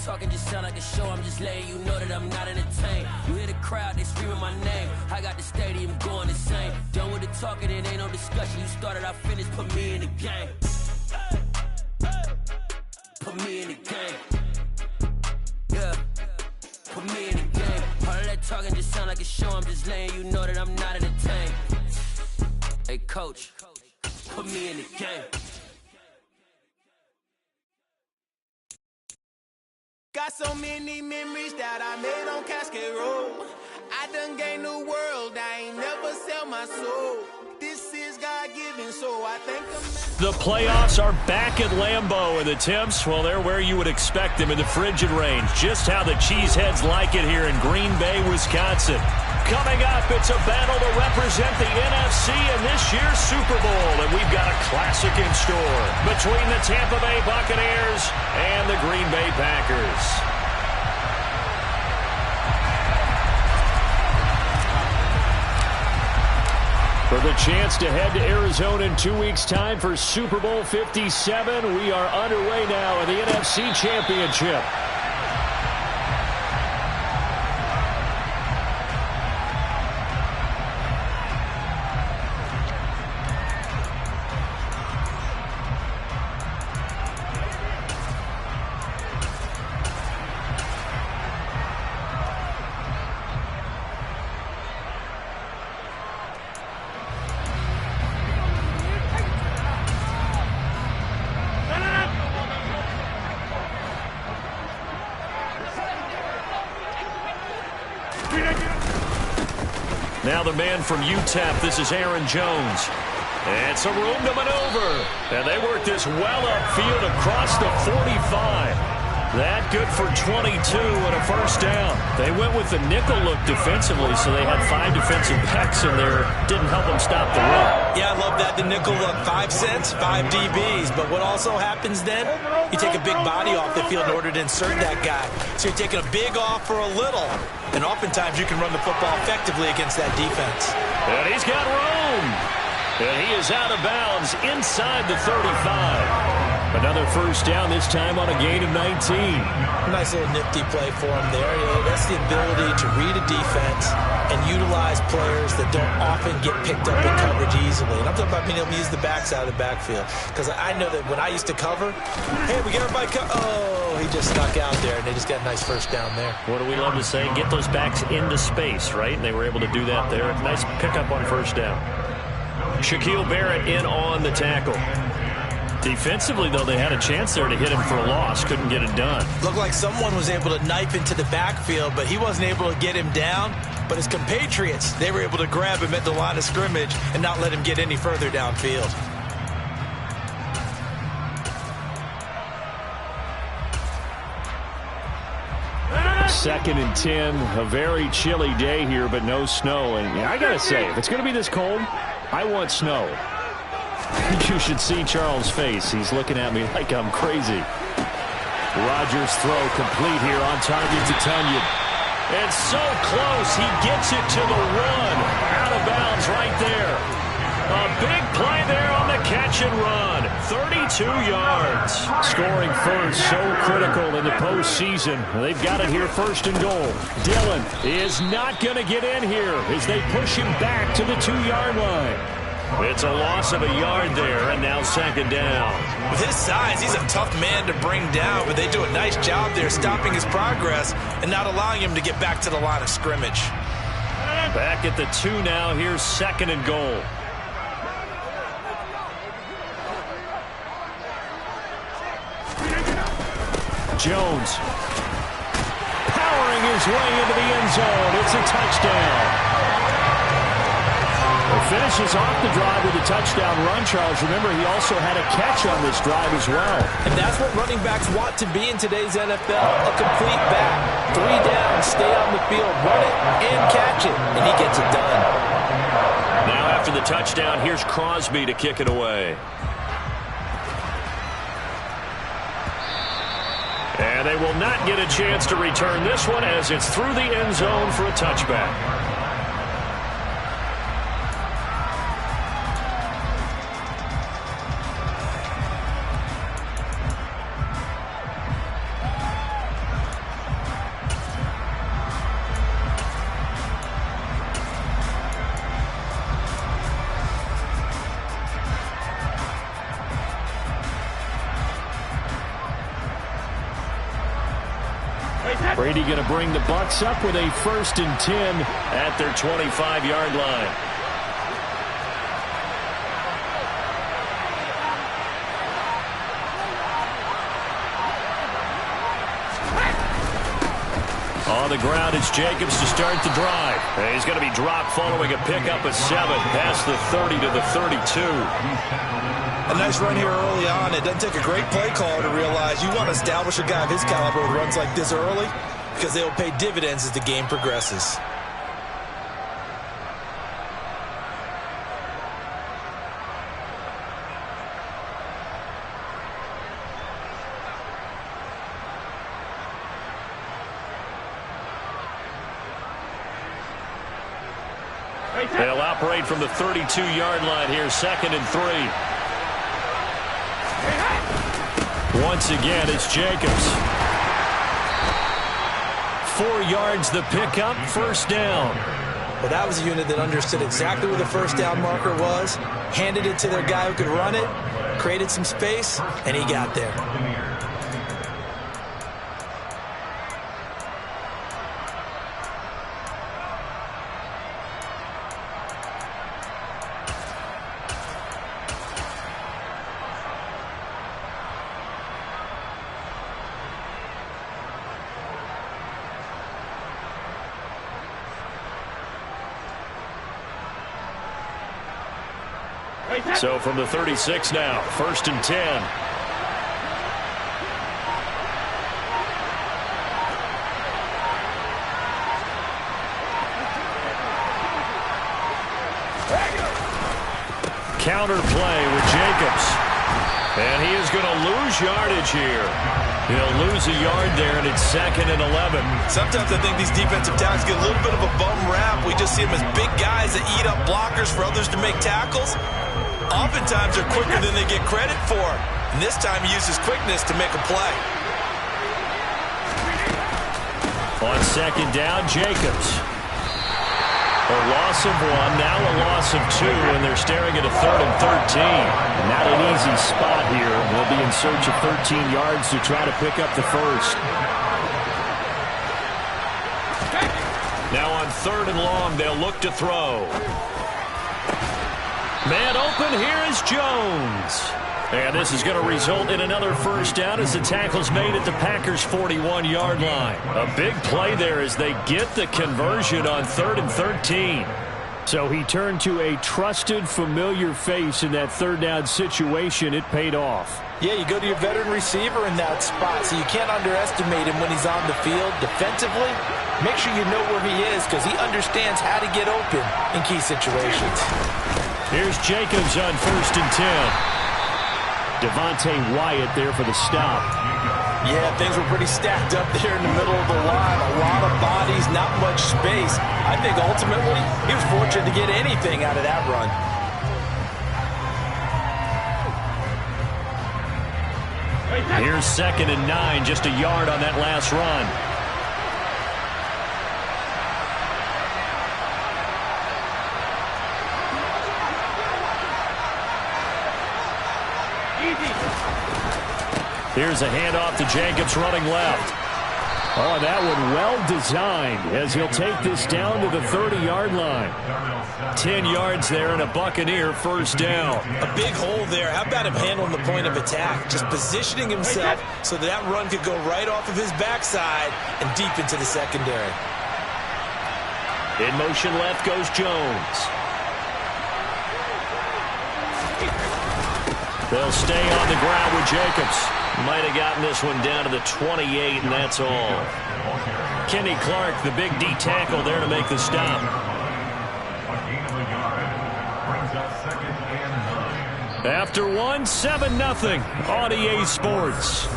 talking just sound like a show. I'm just letting you know that I'm not entertained. You hear the crowd, they screaming my name. I got the stadium going insane. Done with the talking, it ain't no discussion. You started, I finished, put me in the game. Put me in the game. Yeah, put me in the game. All of that talking just sound like a show. I'm just letting you know that I'm not entertained. Hey, coach, put me in the game. Got so many memories that I made on Cascade Road. I done gained the world, I ain't never sell my soul. This is God-given, so I thank him. The playoffs are back at Lambeau, and the temps, well, they're where you would expect them in the frigid range. Just how the Cheeseheads like it here in Green Bay, Wisconsin. Coming up, it's a battle to represent the NFC in this year's Super Bowl, and we've got a classic in store between the Tampa Bay Buccaneers and the Green Bay Packers. For the chance to head to Arizona in 2 weeks' time for Super Bowl 57, we are underway now in the NFC Championship. Now the man from UTEP, this is Aaron Jones. And some room to maneuver. And they work this well upfield across the 45. That good for 22 and a first down. They went with the nickel look defensively, so they had 5 defensive backs in there. Didn't help them stop the run. Yeah, I love that. The nickel look, 5 cents, 5 DBs. But what also happens then, you take a big body off the field in order to insert that guy. So you're taking a big off for a little. And oftentimes you can run the football effectively against that defense. And he's got room. And he is out of bounds inside the 35. Another first down, this time on a gain of 19. Nice little nifty play for him there. That's the ability to read a defense and utilize players that don't often get picked up in coverage easily. And I'm talking about being able to use the backs out of the backfield. Because I know that when I used to cover, hey, we get everybody oh, he just snuck out there, and they just got a nice first down there. What do we love to say? Get those backs into space, right? And they were able to do that there. Nice pickup on first down. Shaquille Barrett in on the tackle. Defensively, though, they had a chance there to hit him for a loss. Couldn't get it done. Looked like someone was able to knife into the backfield, but he wasn't able to get him down. But his compatriots, they were able to grab him at the line of scrimmage and not let him get any further downfield. Second and 10, a very chilly day here, but no snow. And I got to say, if it's going to be this cold, I want snow. You should see Charles' face. He's looking at me like I'm crazy. Rodgers' throw complete here on target to Tunyon. And so close, he gets it to the run. Out of bounds right there. A big play there on the catch and run. 32 yards. Scoring first, so critical in the postseason. They've got it here first and goal. Dillon is not going to get in here as they push him back to the 2-yard line. It's a loss of a yard there, and now second down. With his size, he's a tough man to bring down, but they do a nice job there stopping his progress and not allowing him to get back to the line of scrimmage. Back at the 2 now. Here's second and goal. Jones powering his way into the end zone. It's a touchdown. Finishes off the drive with a touchdown run, Charles. Remember, he also had a catch on this drive as well. And that's what running backs want to be in today's NFL, a complete back. 3 down, stay on the field, run it, and catch it, and he gets it done. Now after the touchdown, here's Crosby to kick it away. And they will not get a chance to return this one as it's through the end zone for a touchback. Brady going to bring the Bucs up with a 1st and 10 at their 25-yard line. On the ground, it's Jacobs to start the drive. He's going to be dropped following a pickup of 7 past the 30 to the 32. A nice run here early on. It doesn't take a great play caller to realize you want to establish a guy of his caliber with runs like this early because they will pay dividends as the game progresses. They'll operate from the 32-yard line here, 2nd and 3. Once again, it's Jacobs. 4 yards the pickup, 1st down. Well, that was a unit that understood exactly where the 1st down marker was, handed it to their guy who could run it, created some space, and he got there. So from the 36 now, 1st and 10. Counter play with Jacobs. And he is going to lose yardage here. He'll lose a yard there, and it's 2nd and 11. Sometimes I think these defensive tackles get a little bit of a bum rap. We just see them as big guys that eat up blockers for others to make tackles. Oftentimes they're quicker than they get credit for. And this time he uses quickness to make a play. On 2nd down, Jacobs. A loss of 1, now a loss of 2, and they're staring at a 3rd and 13. Not an easy spot here. They'll be in search of 13 yards to try to pick up the 1st. Now on 3rd and long, they'll look to throw. Man open, here is Jones. And this is going to result in another 1st down as the tackle's made at the Packers' 41-yard line. A big play there as they get the conversion on 3rd and 13. So he turned to a trusted, familiar face in that 3rd down situation. It paid off. Yeah, you go to your veteran receiver in that spot, so you can't underestimate him when he's on the field. Defensively, make sure you know where he is because he understands how to get open in key situations. Here's Jacobs on 1st and 10. Devontae Wyatt there for the stop. Yeah, things were pretty stacked up there in the middle of the line. A lot of bodies, not much space. I think ultimately he was fortunate to get anything out of that run. Here's 2nd and 9, just a yard on that last run. Here's a handoff to Jacobs running left. Oh, that one well designed as he'll take this down to the 30-yard line. 10 yards there and a Buccaneer 1st down. A big hole there. How about him handling the point of attack? Just positioning himself so that run could go right off of his backside and deep into the secondary. In motion left goes Jones. They'll stay on the ground with Jacobs. Might have gotten this one down to the 28, and that's all. Kenny Clark, the big D tackle there to make the stop. After 1, 7-0 on EA Sports.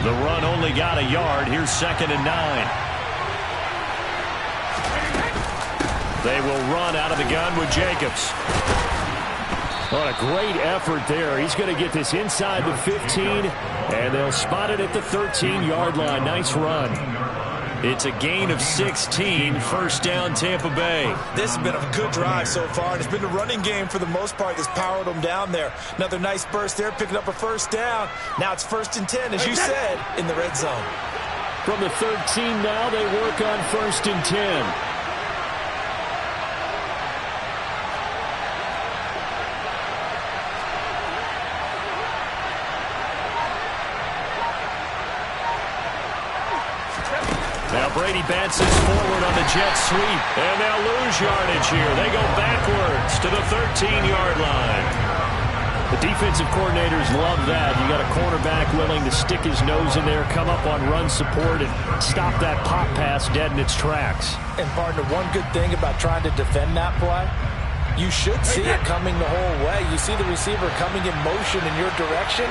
The run only got a yard. Here's 2nd and 9. They will run out of the gun with Jacobs. What a great effort there. He's going to get this inside the 15, and they'll spot it at the 13-yard line. Nice run. It's a gain of 16, first down Tampa Bay. This has been a good drive so far, and it's been the running game for the most part that's powered them down there. Another nice burst there, picking up a first down. Now it's 1st and 10, as you said, in the red zone. From the 13 now, they work on 1st and 10. Now Brady bats this forward on the jet sweep, and they'll lose yardage here. They go backwards to the 13-yard line. The defensive coordinators love that. You got a cornerback willing to stick his nose in there, come up on run support, and stop that pop pass dead in its tracks. And partner, one good thing about trying to defend that play, you should see it coming the whole way. You see the receiver coming in motion in your direction.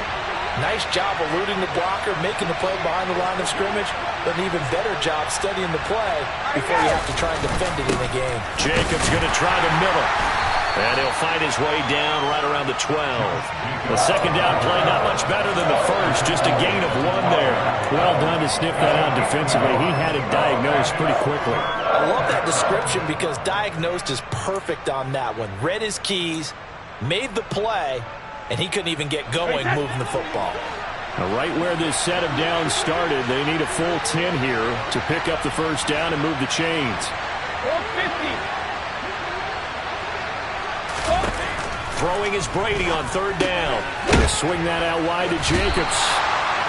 Nice job eluding the blocker, making the play behind the line of scrimmage, but an even better job studying the play before you have to try and defend it in the game. Jacobs going to try the middle, and he'll find his way down right around the 12. The second down play not much better than the first, just a gain of 1 there. Well done to sniff that out defensively. He had it diagnosed pretty quickly. I love that description because diagnosed is perfect on that one. Read his keys, made the play, and he couldn't even get going moving the football. Now, right where this set of downs started, they need a full 10 here to pick up the first down and move the chains. Throwing is Brady on 3rd down. Gonna swing that out wide to Jacobs.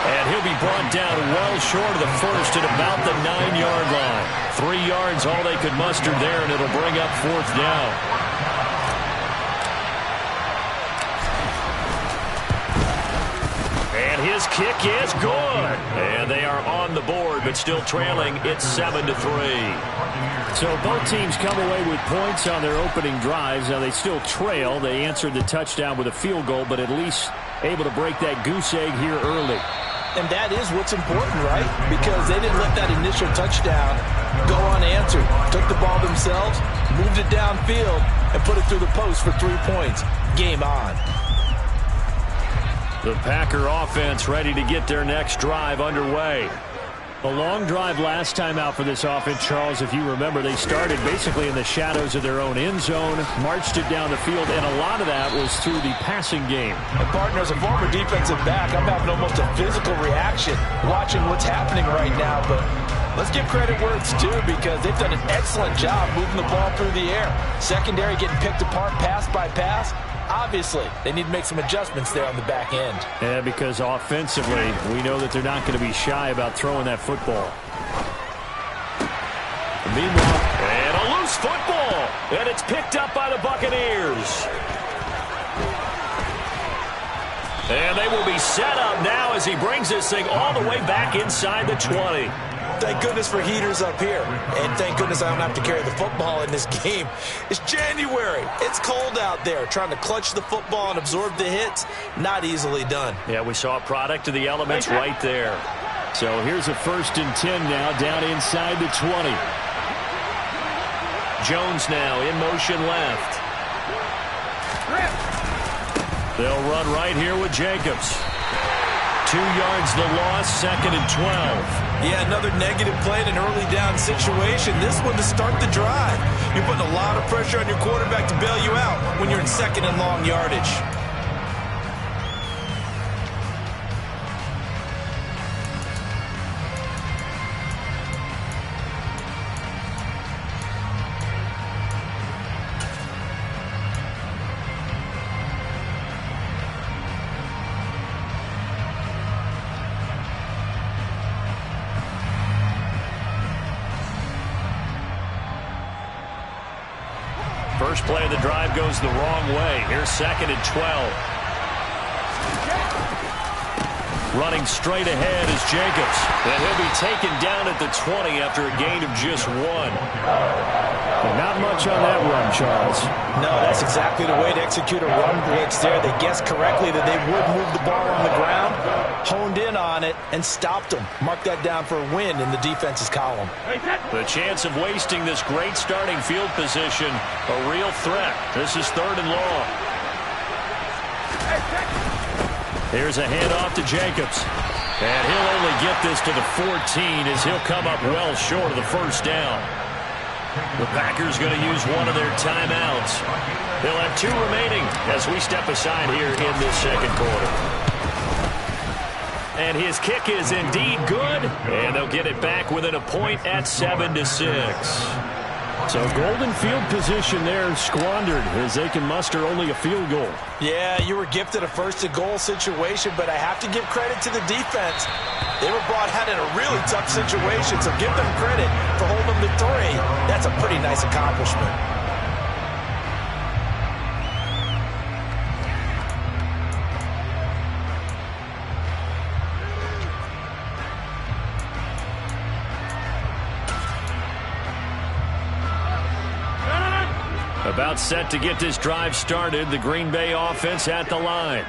And he'll be brought down well short of the first at about the 9-yard line. 3 yards, all they could muster there, and it'll bring up 4th down. And his kick is good. And they are on the board, but still trailing. It's 7-3. So both teams come away with points on their opening drives. Now they still trail. They answered the touchdown with a field goal, but at least able to break that goose egg here early. And that is what's important, right? Because they didn't let that initial touchdown go unanswered. Took the ball themselves, moved it downfield, and put it through the post for 3 points. Game on. The Packer offense ready to get their next drive underway. A long drive last time out for this offense, Charles. If you remember, they started basically in the shadows of their own end zone, marched it down the field, and a lot of that was through the passing game. And partner, as a former defensive back, I'm having almost a physical reaction watching what's happening right now. But let's give credit where it's due because they've done an excellent job moving the ball through the air. Secondary getting picked apart pass by pass. Obviously, they need to make some adjustments there on the back end. Yeah, because offensively, we know that they're not going to be shy about throwing that football. Meanwhile, and a loose football, and it's picked up by the Buccaneers. And they will be set up now as he brings this thing all the way back inside the 20. Thank goodness for heaters up here. And thank goodness I don't have to carry the football in this game. It's January. It's cold out there. Trying to clutch the football and absorb the hits, not easily done. Yeah, we saw a product of the elements right there. So here's a 1st and 10 now down inside the 20. Jones now in motion left. They'll run right here with Jacobs. 2 yards the loss, 2nd and 12. Yeah, another negative play in an early down situation. This one to start the drive. You're putting a lot of pressure on your quarterback to bail you out when you're in 2nd and long yardage. First play of the drive goes the wrong way. Here's 2nd and 12. Running straight ahead is Jacobs. And he'll be taken down at the 20 after a gain of just 1. Not much on that run, Charles. No, that's exactly the way to execute a run blitz there. They guessed correctly that they would move the ball on the ground, honed in on it, and stopped them. Mark that down for a win in the defense's column. The chance of wasting this great starting field position, a real threat. This is 3rd and long. Here's a handoff to Jacobs. And he'll only get this to the 14 as he'll come up well short of the first down. The Packers going to use one of their timeouts. They'll have 2 remaining as we step aside here in this second quarter. And his kick is indeed good. And they'll get it back within a point at 7-6. So golden field position there squandered as they can muster only a field goal. Yeah, you were gifted a first-and-goal situation, but I have to give credit to the defense. They were brought out in a really tough situation, so give them credit for holding them to 3. That's a pretty nice accomplishment. About set to get this drive started, the Green Bay offense at the line.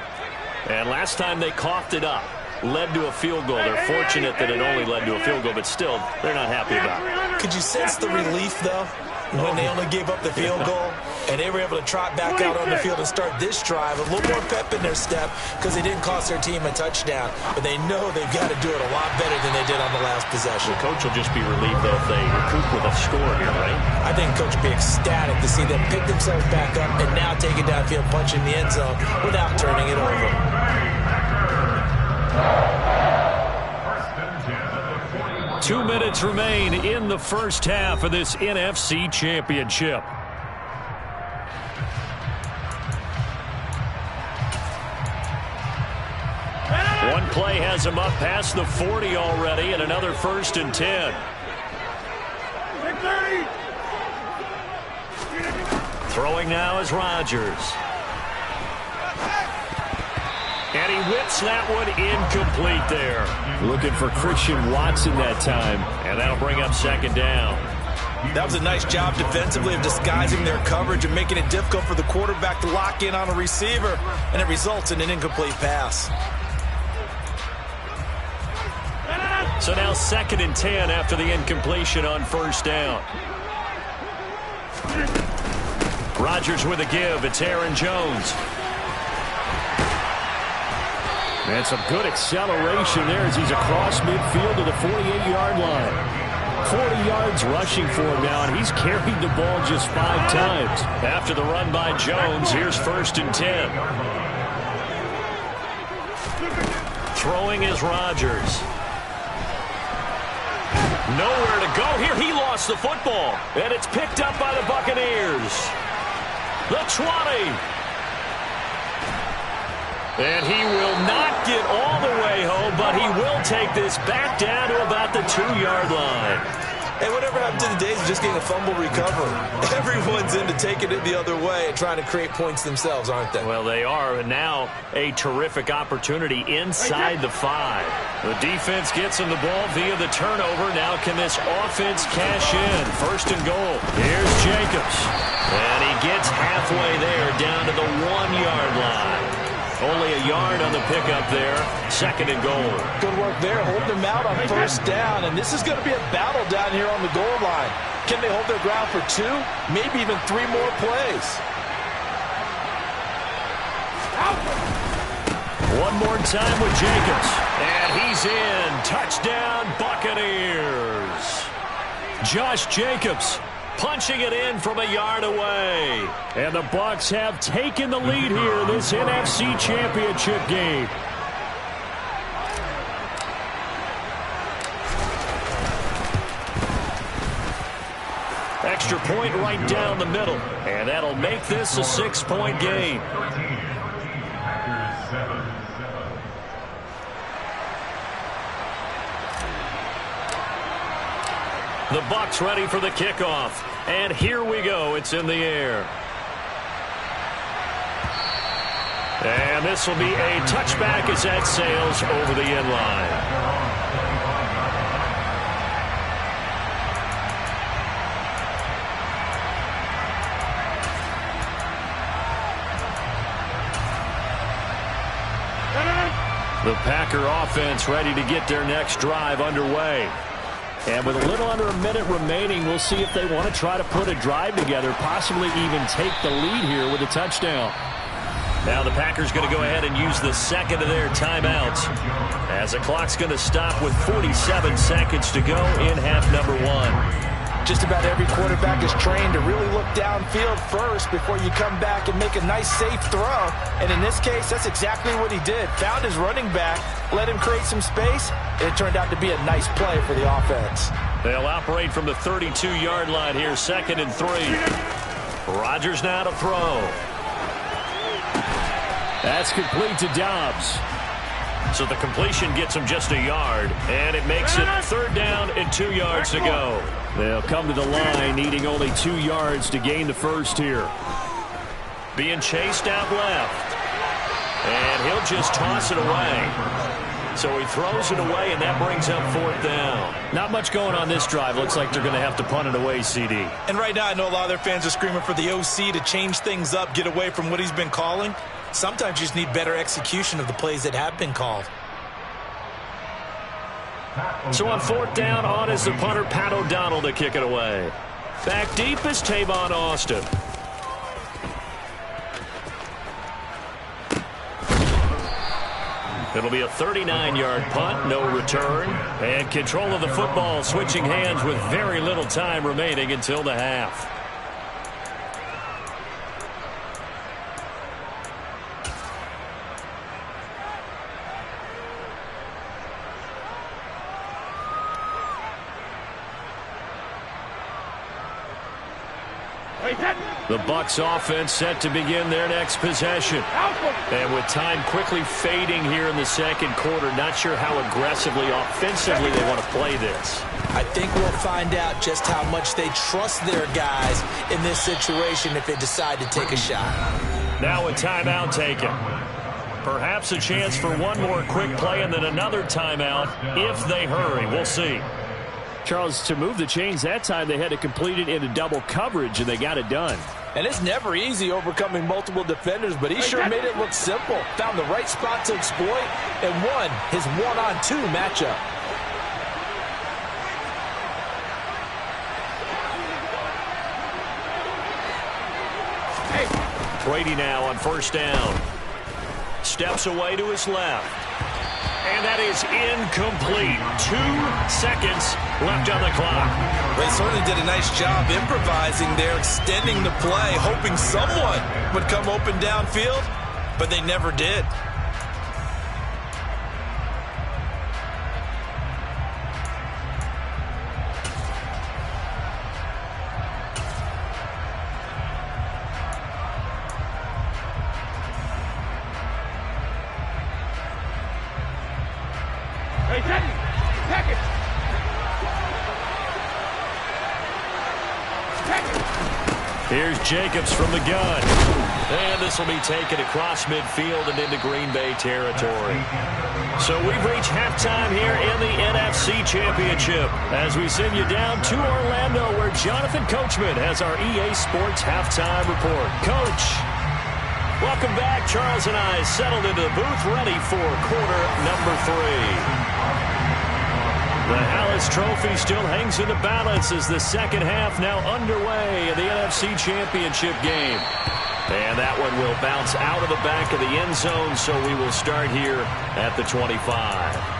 And last time they coughed it up, led to a field goal. They're fortunate that it only led to a field goal, but still, they're not happy about it. Could you sense the relief, though, when they only gave up the field goal? And they were able to trot back out on the field and start this drive. A little more pep in their step because they didn't cost their team a touchdown. But they know they've got to do it a lot better than they did on the last possession. The coach will just be relieved, though, if they recoup with a score here, right? I think coach will be ecstatic to see them pick themselves back up and now take it downfield, punch in the end zone without turning it over. Two minutes remain in the first half of this NFC Championship. One play has him up past the 40 already, and another 1st and 10. Throwing now is Rodgers. And he whips that one incomplete there. Looking for Christian Watson that time, and that'll bring up 2nd down. That was a nice job defensively of disguising their coverage and making it difficult for the quarterback to lock in on a receiver, and it results in an incomplete pass. So now 2nd and 10 after the incompletion on 1st down. Rodgers with a give. It's Aaron Jones. And some good acceleration there as he's across midfield to the 48-yard line. 40 yards rushing for him now, and he's carried the ball just 5 times. After the run by Jones, here's 1st and 10. Throwing is Rodgers. Nowhere to go here. He lost the football, and it's picked up by the Buccaneers. The 20. And he will not get all the way home, but he will take this back down to about the 2-yard line. Hey, whatever happened to the days of just getting a fumble recovery? Everyone's into taking it the other way and trying to create points themselves, aren't they? Well, they are, and now a terrific opportunity inside the 5. The defense gets him the ball via the turnover. Now can this offense cash in? 1st and goal. Here's Jacobs. And he gets halfway there down to the 1-yard line. Only a yard on the pickup there. 2nd and goal. Good work there, holding them out on 1st down. And this is going to be a battle down here on the goal line. Can they hold their ground for 2? Maybe even 3 more plays. One more time with Jacobs. And he's in. Touchdown, Buccaneers. Josh Jacobs punching it in from a yard away. And the Bucs have taken the lead here in this NFC Championship game. Extra point right down the middle. And that'll make this a 6-point game. The Bucs ready for the kickoff. And here we go. It's in the air. And this will be a touchback as that sails over the end line. The Packer offense ready to get their next drive underway. And with a little under a minute remaining, we'll see if they want to try to put a drive together, possibly even take the lead here with a touchdown. Now the Packers going to go ahead and use the second of their timeouts as the clock's going to stop with 47 seconds to go in half number 1. Just about every quarterback is trained to really look downfield first before you come back and make a nice, safe throw. And in this case, that's exactly what he did. Found his running back, let him create some space, and it turned out to be a nice play for the offense. They'll operate from the 32-yard line here, 2nd and 3. Rodgers now to throw. That's complete to Dobbs. So the completion gets him just a yard, and it makes it 3rd down and 2 yards to go. They'll come to the line, needing only 2 yards to gain the first here. Being chased out left. And he'll just toss it away. So he throws it away, and that brings up 4th down. Not much going on this drive. Looks like they're going to have to punt it away, CD. And right now, I know a lot of their fans are screaming for the OC to change things up, get away from what he's been calling. Sometimes you just need better execution of the plays that have been called. So on 4th down, on is the punter, Pat O'Donnell, to kick it away. Back deep is Tavon Austin. It'll be a 39-yard punt, no return. And control of the football, switching hands with very little time remaining until the half. The Bucs offense set to begin their next possession. And with time quickly fading here in the 2nd quarter, not sure how aggressively, offensively they want to play this. I think we'll find out just how much they trust their guys in this situation if they decide to take a shot. Now a timeout taken. Perhaps a chance for one more quick play and then another timeout if they hurry. We'll see. Charles, to move the chains that time, they had to complete it into double coverage, and they got it done. And it's never easy overcoming multiple defenders, but he sure made it look simple. Found the right spot to exploit and won his 1-on-2 matchup. Brady now on 1st down. Steps away to his left. And that is incomplete. 2 seconds left on the clock. They certainly did a nice job improvising there, extending the play, hoping someone would come open downfield, but they never did. Here's Jacobs from the gun. And this will be taken across midfield and into Green Bay territory. So we've reached halftime here in the NFC Championship as we send you down to Orlando where Jonathan Coachman has our EA Sports halftime report. Coach, welcome back. Charles and I settled into the booth ready for quarter number 3. The Hallis Trophy still hangs in the balance as the second half now underway in the NFC Championship game. And that one will bounce out of the back of the end zone, so we will start here at the 25.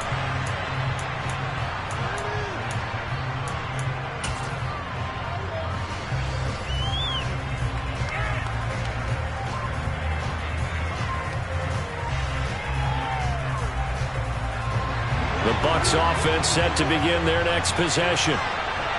The Bucs offense set to begin their next possession.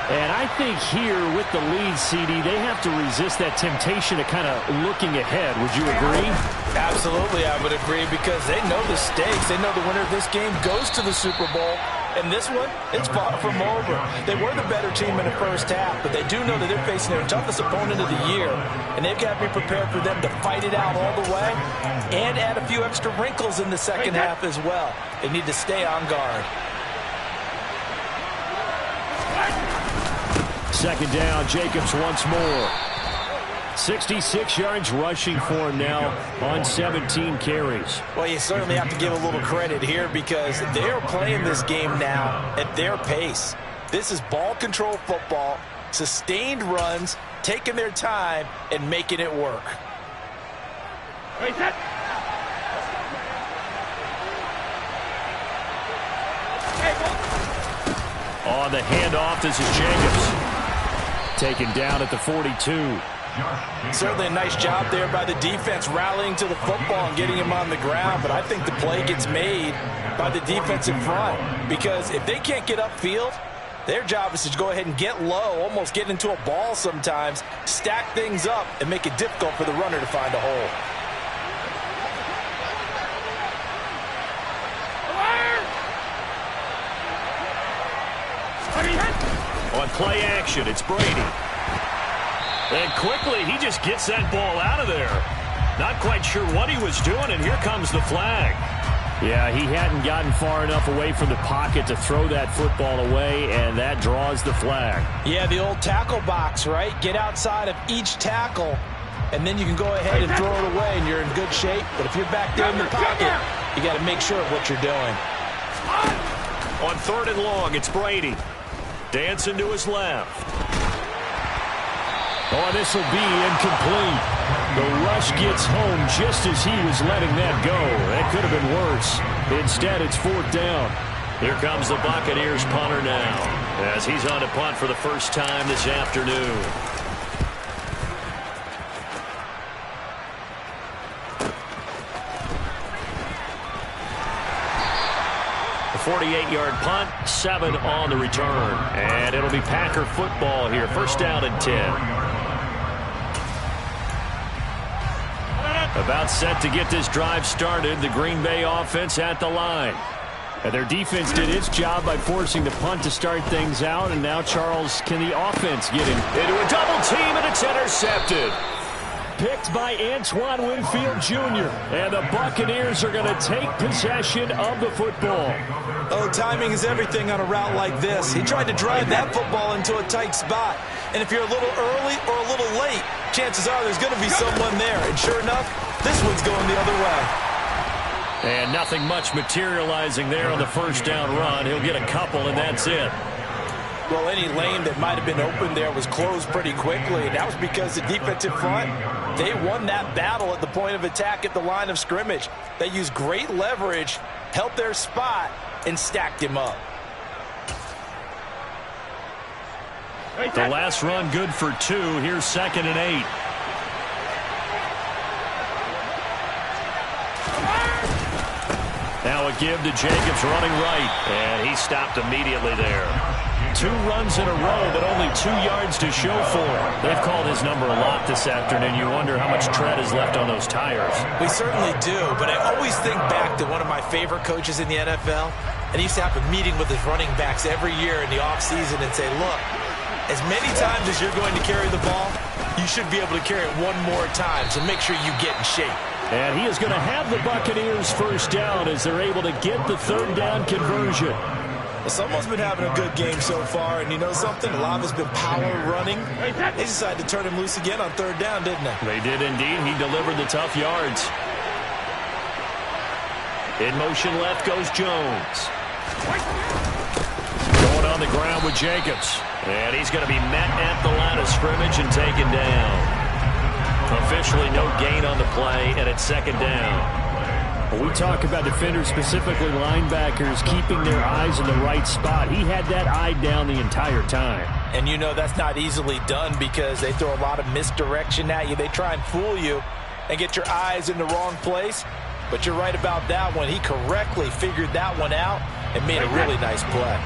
And I think here with the lead, CD, they have to resist that temptation of kind of looking ahead. Would you agree? Absolutely, I would agree because they know the stakes. They know the winner of this game goes to the Super Bowl. And this one, it's far from over. They were the better team in the first half, but they do know that they're facing their toughest opponent of the year. And they've got to be prepared for them to fight it out all the way and add a few extra wrinkles in the second half as well. They need to stay on guard. Second down, Jacobs once more. 66 yards rushing for him now on 17 carries. Well, you certainly have to give a little credit here because they're playing this game now at their pace. This is ball control football, sustained runs, taking their time and making it work. On the handoff, this is Jacobs. Taken down at the 42. Certainly a nice job there by the defense rallying to the football and getting him on the ground, but I think the play gets made by the defense in front, because if they can't get upfield, their job is to go ahead and get low, almost get into a ball sometimes, stack things up, and make it difficult for the runner to find a hole. On play action, it's Brady. And quickly, he just gets that ball out of there. Not quite sure what he was doing, and here comes the flag. Yeah, he hadn't gotten far enough away from the pocket to throw that football away, and that draws the flag. Yeah, the old tackle box, right? Get outside of each tackle, and then you can go ahead and throw it away, and you're in good shape. But if you're back there in the pocket, you got to make sure of what you're doing. On 3rd and long, it's Brady. Dancing to his left. Oh, this will be incomplete. The rush gets home just as he was letting that go. That could have been worse. Instead, it's 4th down. Here comes the Buccaneers punter now, as he's on to punt for the first time this afternoon. The 48-yard punt, 7 on the return. And it'll be Packer football here. First down and 10. About set to get this drive started, the Green Bay offense at the line. And their defense did its job by forcing the punt to start things out, and now, Charles, can the offense get him into a double team, and it's intercepted. Picked by Antoine Winfield Jr., and the Buccaneers are going to take possession of the football. Oh, timing is everything on a route like this. He tried to drive that football into a tight spot. And if you're a little early or a little late, chances are there's going to be someone there. And sure enough, this one's going the other way. And nothing much materializing there on the first down run. He'll get a couple, and that's it. Well, any lane that might have been open there was closed pretty quickly, and that was because the defensive front, they won that battle at the point of attack at the line of scrimmage. They used great leverage, held their spot, and stacked him up. The last run good for 2. Here's 2nd and 8. Now a give to Jacobs running right, and he stopped immediately there. 2 runs in a row, but only 2 yards to show for him. They've called his number a lot this afternoon. You wonder how much tread is left on those tires. We certainly do, but I always think back to one of my favorite coaches in the NFL, and he used to have a meeting with his running backs every year in the offseason and say, look, as many times as you're going to carry the ball, you should be able to carry it one more time, so make sure you get in shape. And he is going to have the Buccaneers first down as they're able to get the 3rd down conversion. Well, someone's been having a good game so far, and you know something? A lot of it's been power running. They decided to turn him loose again on 3rd down, didn't they? They did indeed. He delivered the tough yards. In motion left goes Jones. Going on the ground with Jacobs. And he's going to be met at the line of scrimmage and taken down. Officially no gain on the play, and it's 2nd down. When we talk about defenders, specifically linebackers, keeping their eyes in the right spot, he had that eye down the entire time. And you know that's not easily done because they throw a lot of misdirection at you. They try and fool you and get your eyes in the wrong place. But you're right about that one. He correctly figured that one out and made a really nice play.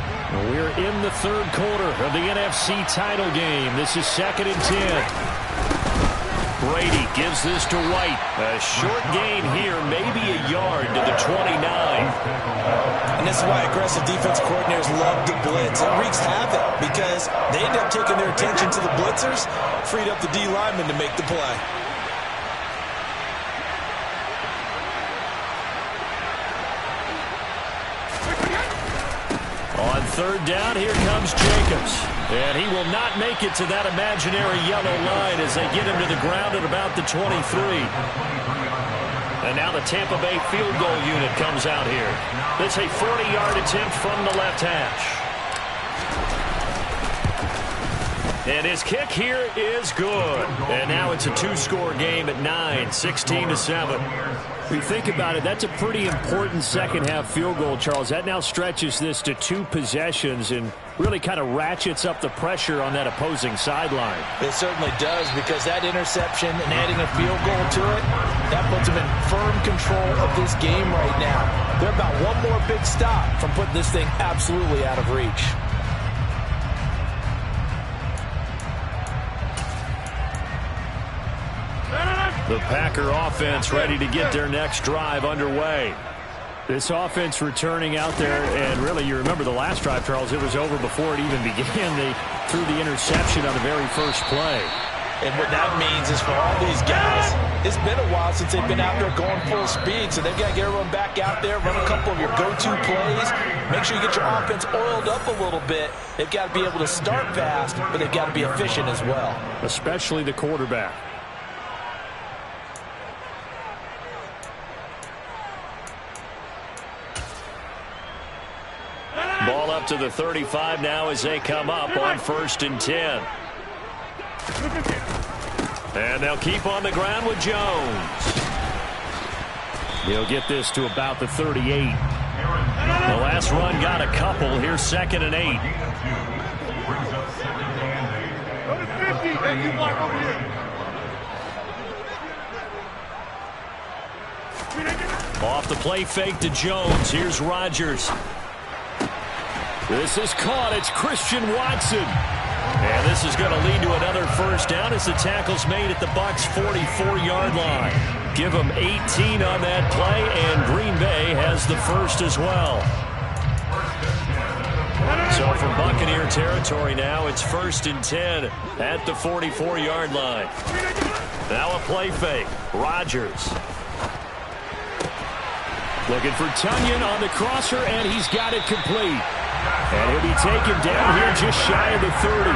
We're in the 3rd quarter of the NFC title game. This is 2nd and 10. Brady gives this to White. A short gain here, maybe a yard to the 29. And this is why aggressive defense coordinators love to blitz. It wreaks havoc because they end up taking their attention to the blitzers, freed up the D lineman to make the play. On 3rd down, here comes Jacobs. And he will not make it to that imaginary yellow line as they get him to the ground at about the 23. And now the Tampa Bay field goal unit comes out here. It's a 40-yard attempt from the left hash. And his kick here is good. And now it's a two-score game at 9, 16-7. If you think about it, that's a pretty important second-half field goal, Charles. That now stretches this to 2 possessions and really kind of ratchets up the pressure on that opposing sideline. It certainly does, because that interception and adding a field goal to it, that puts them in firm control of this game right now. They're about one more big stop from putting this thing absolutely out of reach. The Packer offense ready to get their next drive underway. This offense returning out there, and really, you remember the last drive, Charles, it was over before it even began. They threw the interception on the very first play. And what that means is for all these guys, it's been a while since they've been out there going full speed, so they've got to get everyone back out there, run a couple of your go-to plays, make sure you get your offense oiled up a little bit. They've got to be able to start fast, but they've got to be efficient as well. Especially the quarterback. Ball up to the 35 now as they come up on 1st and 10. And they'll keep on the ground with Jones. He'll get this to about the 38. The last run got a couple. Here's 2nd and 8. Off the play fake to Jones. Here's Rodgers. This is caught. It's Christian Watson. And this is going to lead to another first down as the tackle's made at the Bucs' 44-yard line. Give them 18 on that play, and Green Bay has the first as well. So from Buccaneer territory now, it's 1st and 10 at the 44-yard line. Now a play fake. Rodgers. Looking for Tunyon on the crosser, and he's got it complete. And he'll be taken down here just shy of the 30.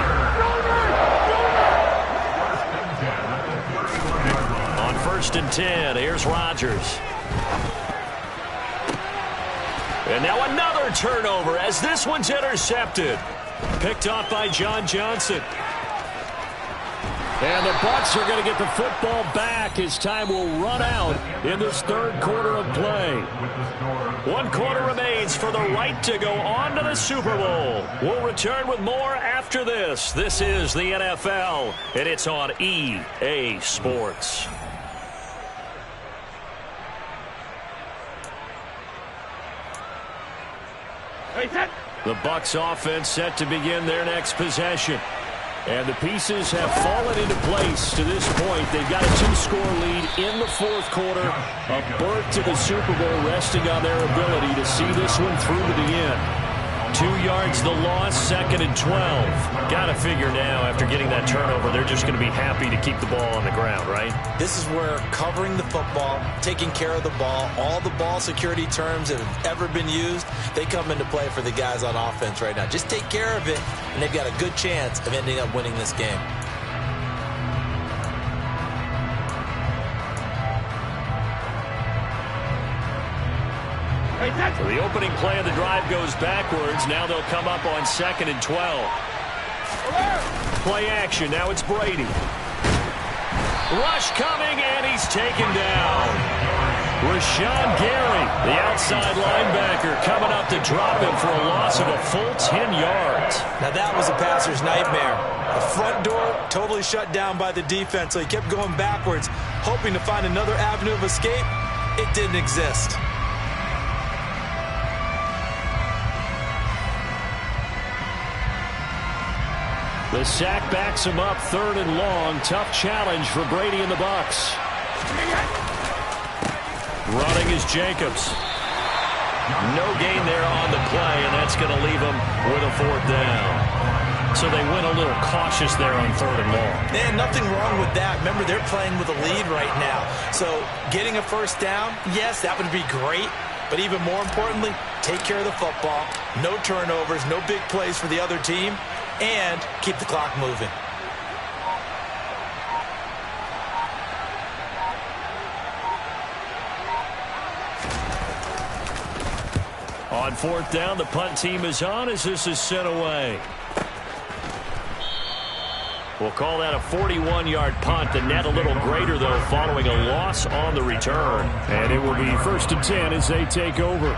On 1st and 10, here's Rodgers. And now another turnover as this one's intercepted. Picked off by John Johnson. And the Bucs are going to get the football back as time will run out in this 3rd quarter of play. 1 quarter remains for the right to go on to the Super Bowl. We'll return with more after this. This is the NFL, and it's on EA Sports. The Bucs offense set to begin their next possession. And the pieces have fallen into place to this point. They've got a 2-score lead in the 4th quarter. A berth to the Super Bowl resting on their ability to see this one through to the end. 2 yards the loss, 2nd and 12. Got to figure now after getting that turnover, they're just going to be happy to keep the ball on the ground, right? This is where covering the football, taking care of the ball, all the ball security terms that have ever been used, they come into play for the guys on offense right now. Just take care of it, and they've got a good chance of ending up winning this game. So the opening play of the drive goes backwards. Now they'll come up on 2nd and 12. Play action. Now it's Brady. Rush coming, and he's taken down. Rashawn Gary, the outside linebacker, coming up to drop him for a loss of a full 10 yards. Now that was a passer's nightmare. The front door totally shut down by the defense, so he kept going backwards, hoping to find another avenue of escape. It didn't exist. The sack backs him up, 3rd and long. Tough challenge for Brady and the Bucs. Running is Jacobs. No gain there on the play, and that's going to leave him with a 4th down. So they went a little cautious there on 3rd and long. And nothing wrong with that. Remember, they're playing with a lead right now. So getting a first down, yes, that would be great. But even more importantly, take care of the football. No turnovers, no big plays for the other team. And keep the clock moving. On 4th down, the punt team is on as this is sent away. We'll call that a 41-yard punt. The net a little greater, though, following a loss on the return. And it will be 1st and 10 as they take over.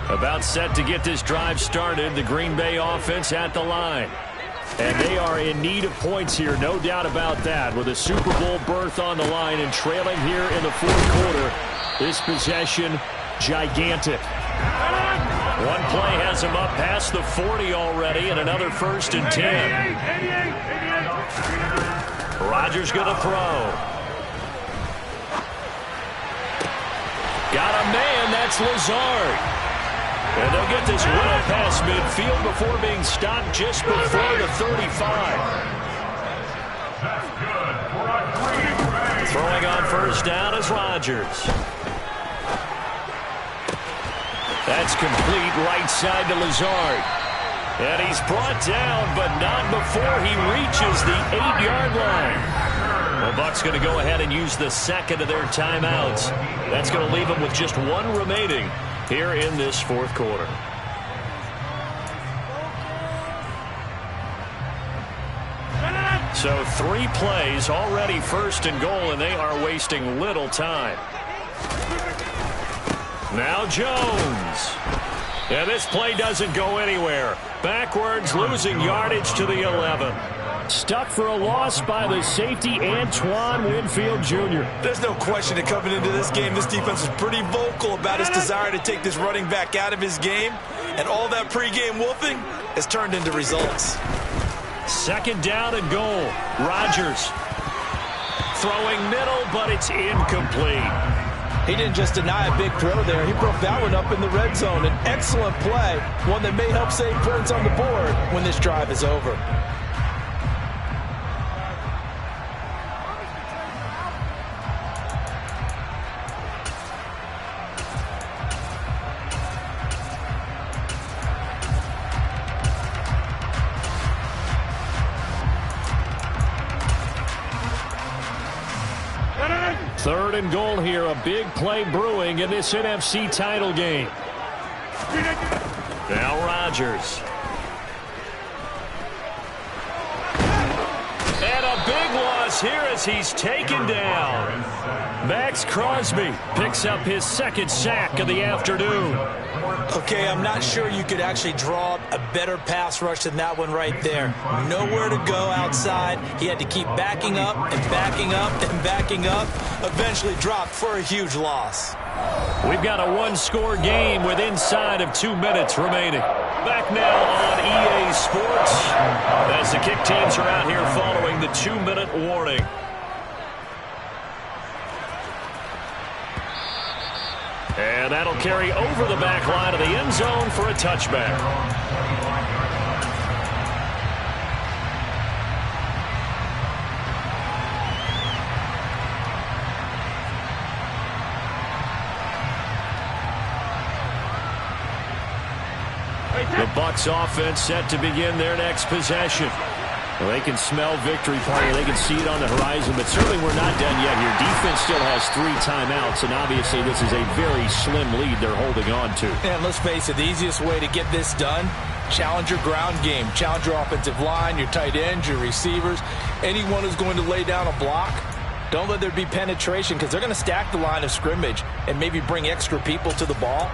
About set to get this drive started. The Green Bay offense at the line. And they are in need of points here, no doubt about that. With a Super Bowl berth on the line and trailing here in the 4th quarter. This possession, gigantic. One play has him up past the 40 already, and another 1st and 10. Rodgers going to throw. Got a man, that's Lazard. And they'll get this well past midfield before being stopped just before the 35. Throwing on 1st down is Rodgers. That's complete right side to Lazard. And he's brought down, but not before he reaches the 8-yard line. The Bucs going to go ahead and use the second of their timeouts. That's going to leave them with just one remaining here in this 4th quarter. So 3 plays, already 1st and goal, and they are wasting little time. Now Jones. And this play doesn't go anywhere. Backwards, losing yardage to the 11. Stuck for a loss by the safety, Antoine Winfield Jr. There's no question that coming into this game, this defense is pretty vocal about its desire to take this running back out of his game. And all that pregame wolfing has turned into results. 2nd down and goal. Rodgers throwing middle, but it's incomplete. He didn't just deny a big throw there. He broke that one up in the red zone. An excellent play, one that may help save points on the board when this drive is over. Third and goal here. A big play brewing in this NFC title game. Now Rodgers. And a big loss here as he's taken down. Max Crosby picks up his 2nd sack of the afternoon. Okay, I'm not sure you could actually draw a better pass rush than that one right there. Nowhere to go outside. He had to keep backing up and backing up and backing up. Eventually dropped for a huge loss. We've got a 1-score game with inside of 2 minutes remaining. Back now on EA Sports as the kick teams are out here following the 2-minute warning. And that'll carry over the back line of the end zone for a touchback. The Bucs offense set to begin their next possession. Well, they can smell victory, Party. They can see it on the horizon, but certainly we're not done yet here. Defense still has 3 timeouts, and obviously this is a very slim lead they're holding on to. And let's face it, the easiest way to get this done, challenge your ground game. Challenge your offensive line, your tight ends, your receivers, anyone who's going to lay down a block. Don't let there be penetration because they're going to stack the line of scrimmage and maybe bring extra people to the ball.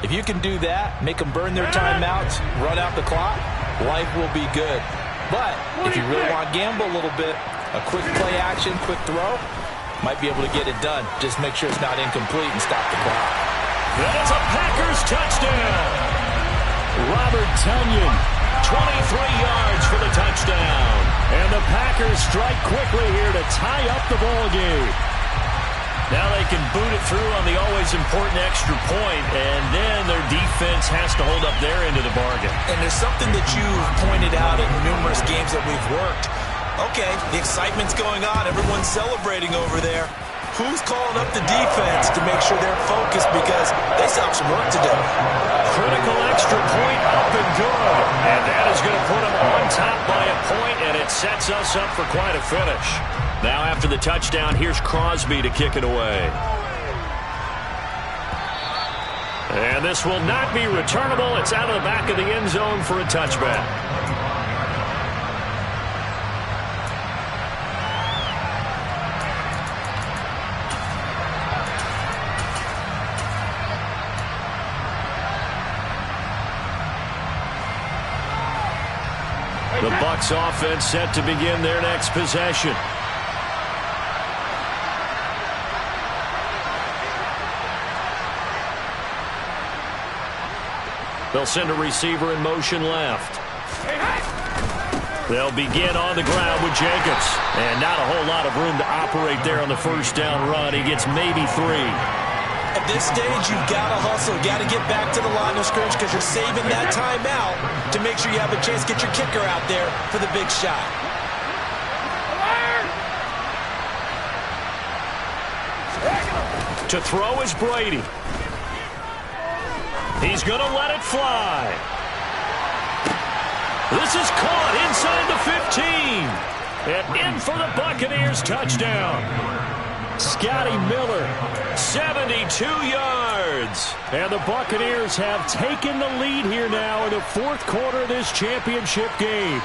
If you can do that, make them burn their timeouts, run out the clock, life will be good. But if you really want to gamble a little bit, a quick play action, quick throw, might be able to get it done. Just make sure it's not incomplete and stop the clock. That is a Packers touchdown. Robert Tonyan, 23 yards for the touchdown. And the Packers strike quickly here to tie up the ball game. Now they can boot it through on the always important extra point, and then their defense has to hold up their end of the bargain. And there's something that you've pointed out in numerous games that we've worked. Okay, the excitement's going on. Everyone's celebrating over there. Who's calling up the defense to make sure they're focused because they still have some work to do? Critical extra point up and good. And that is going to put them on top by a point, and it sets us up for quite a finish. Now after the touchdown, here's Crosby to kick it away. And this will not be returnable. It's out of the back of the end zone for a touchback. The Bucs offense set to begin their next possession. They'll send a receiver in motion left. They'll begin on the ground with Jacobs. And not a whole lot of room to operate there on the first down run. He gets maybe 3. At this stage, you've got to hustle. Got to get back to the line of scrimmage because you're saving that timeout to make sure you have a chance to get your kicker out there for the big shot. To throw is Brady. He's going to let it fly. This is caught inside the 15. And in for the Buccaneers touchdown. Scotty Miller, 72 yards. And the Buccaneers have taken the lead here now in the fourth quarter of this championship game.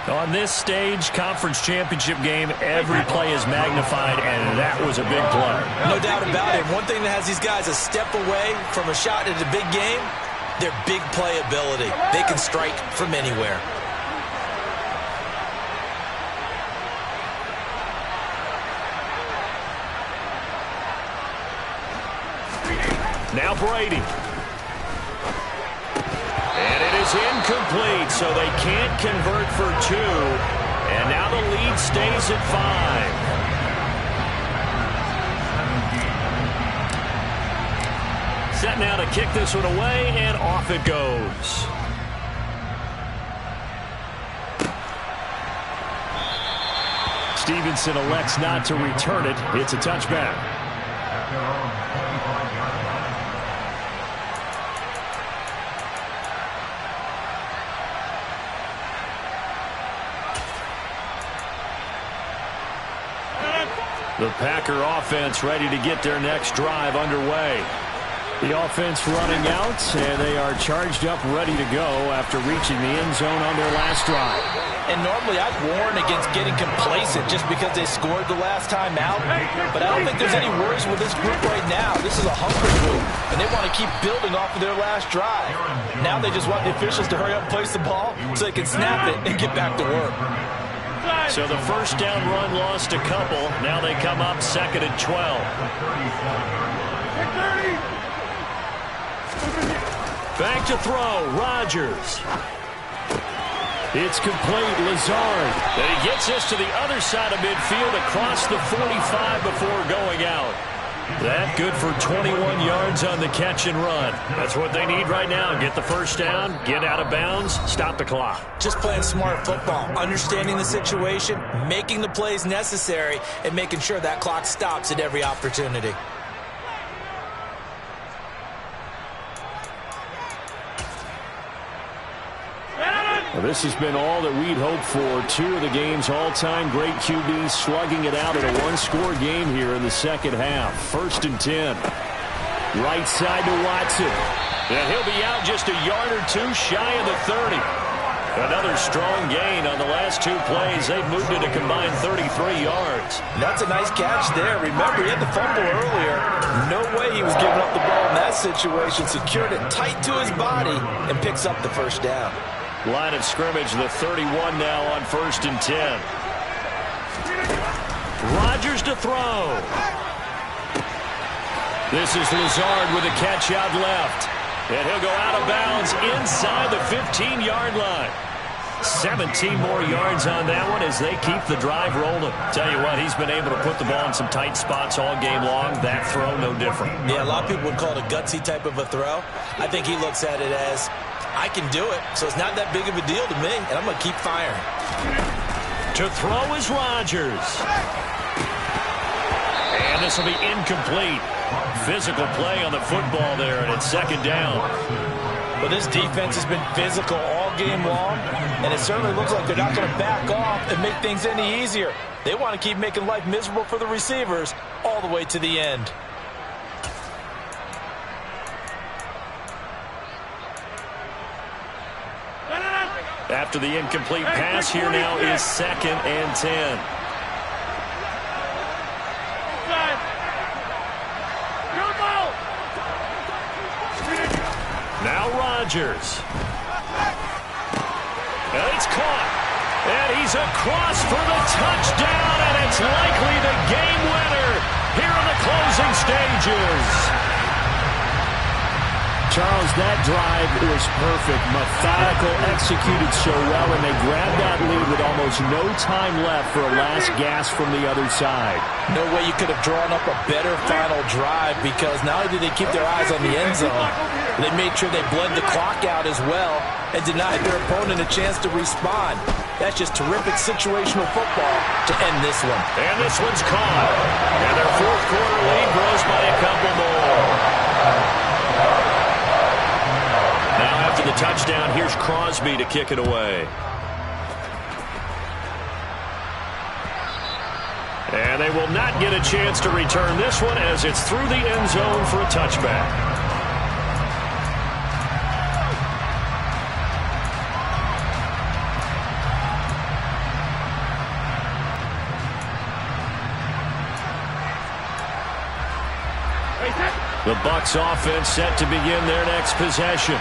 On this stage, conference championship game, every play is magnified, and that was a big play. No doubt about it. One thing that has these guys a step away from a shot at a big game, their big play ability. They can strike from anywhere. Now Brady. And it is incomplete, so they can't convert for 2. And now the lead stays at 5. Set now to kick this one away, and off it goes. Stevenson elects not to return it. It's a touchback. The Packer offense ready to get their next drive underway. The offense running out, and they are charged up, ready to go after reaching the end zone on their last drive. And normally I'd warn against getting complacent just because they scored the last time out. But I don't think there's any worries with this group right now. This is a hungry group, and they want to keep building off of their last drive. Now they just want the officials to hurry up and place the ball so they can snap it and get back to work. So the first down run lost a couple. Now they come up 2nd and 12. Back to throw, Rodgers. It's complete, Lazard. And he gets this to the other side of midfield across the 45 before going out. That good for 21 yards on the catch and run. That's what they need right now. Get the first down, get out of bounds, stop the clock. Just playing smart football, understanding the situation, making the plays necessary, and making sure that clock stops at every opportunity. Well, this has been all that we'd hoped for. 2 of the game's all-time great QBs slugging it out in a one-score game here in the second half. 1st and 10. Right side to Watson. And he'll be out just a yard or 2 shy of the 30. Another strong gain on the last 2 plays. They've moved it a combined 33 yards. That's a nice catch there. Remember, he had the fumble earlier. No way he was giving up the ball in that situation. Secured it tight to his body and picks up the first down. Line of scrimmage, the 31 now on 1st and 10. Rodgers to throw. This is Lazard with a catch out left. And he'll go out of bounds inside the 15-yard line. 17 more yards on that one as they keep the drive rolling. Tell you what, he's been able to put the ball in some tight spots all game long. That throw, no different. Yeah, a lot of people would call it a gutsy type of a throw. I think he looks at it as, I can do it, so it's not that big of a deal to me, and I'm going to keep firing. To throw is Rodgers. And this will be incomplete. Physical play on the football there, and it's second down. Well, this defense has been physical all game long, and it certainly looks like they're not going to back off and make things any easier. They want to keep making life miserable for the receivers all the way to the end. After the incomplete pass, here now is 2nd and 10. Now Rodgers. And it's caught. And he's across for the touchdown, and it's likely the game winner here in the closing stages. Charles, that drive was perfect. Methodical, executed so well, and they grabbed that lead with almost no time left for a last gasp from the other side. No way you could have drawn up a better final drive, because not only did they keep their eyes on the end zone, they made sure they bled the clock out as well and denied their opponent a chance to respond. That's just terrific situational football to end this one. And this one's caught. And their fourth quarter lead grows by a couple more. Now after the touchdown, here's Crosby to kick it away. And they will not get a chance to return this one as it's through the end zone for a touchback. The Bucs offense set to begin their next possession.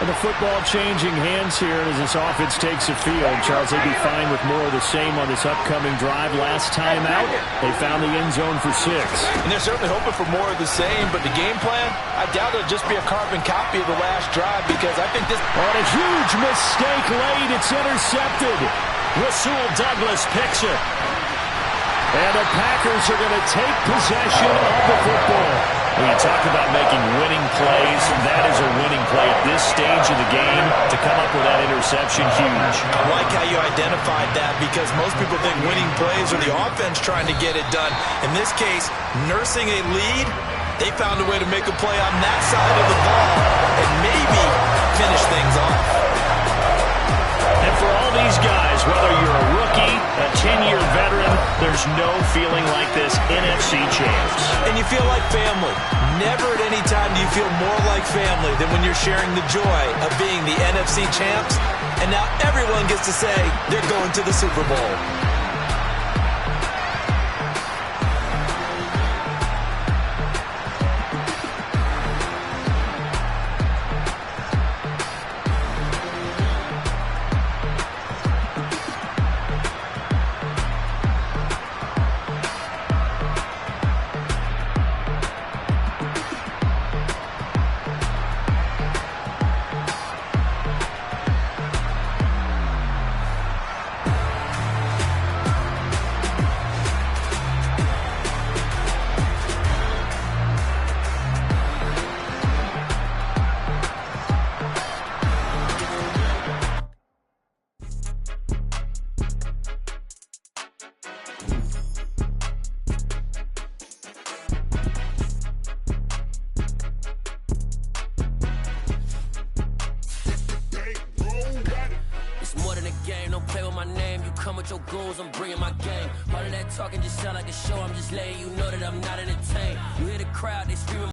And the football changing hands here as this offense takes the field. Charles, they'd be fine with more of the same on this upcoming drive. Last time out, they found the end zone for 6. And they're certainly hoping for more of the same, but the game plan, I doubt it'll just be a carbon copy of the last drive, because I think this... On a huge mistake late, it's intercepted. Rasul Douglas picks it. And the Packers are going to take possession of the football. When you talk about making winning plays, that is a winning play at this stage of the game. To come up with that interception, huge. I like how you identified that, because most people think winning plays are the offense trying to get it done. In this case, nursing a lead, they found a way to make a play on that side of the ball and maybe finish things off. And for all these guys, whether you're a rookie, a 10-year veteran, there's no feeling like this NFC champs. And you feel like family. Never at any time do you feel more like family than when you're sharing the joy of being the NFC champs. And now everyone gets to say they're going to the Super Bowl. Your goals, I'm bringing my game. All of that talking just sound like a show. I'm just letting you know that I'm not entertained. You hear the crowd, they screaming.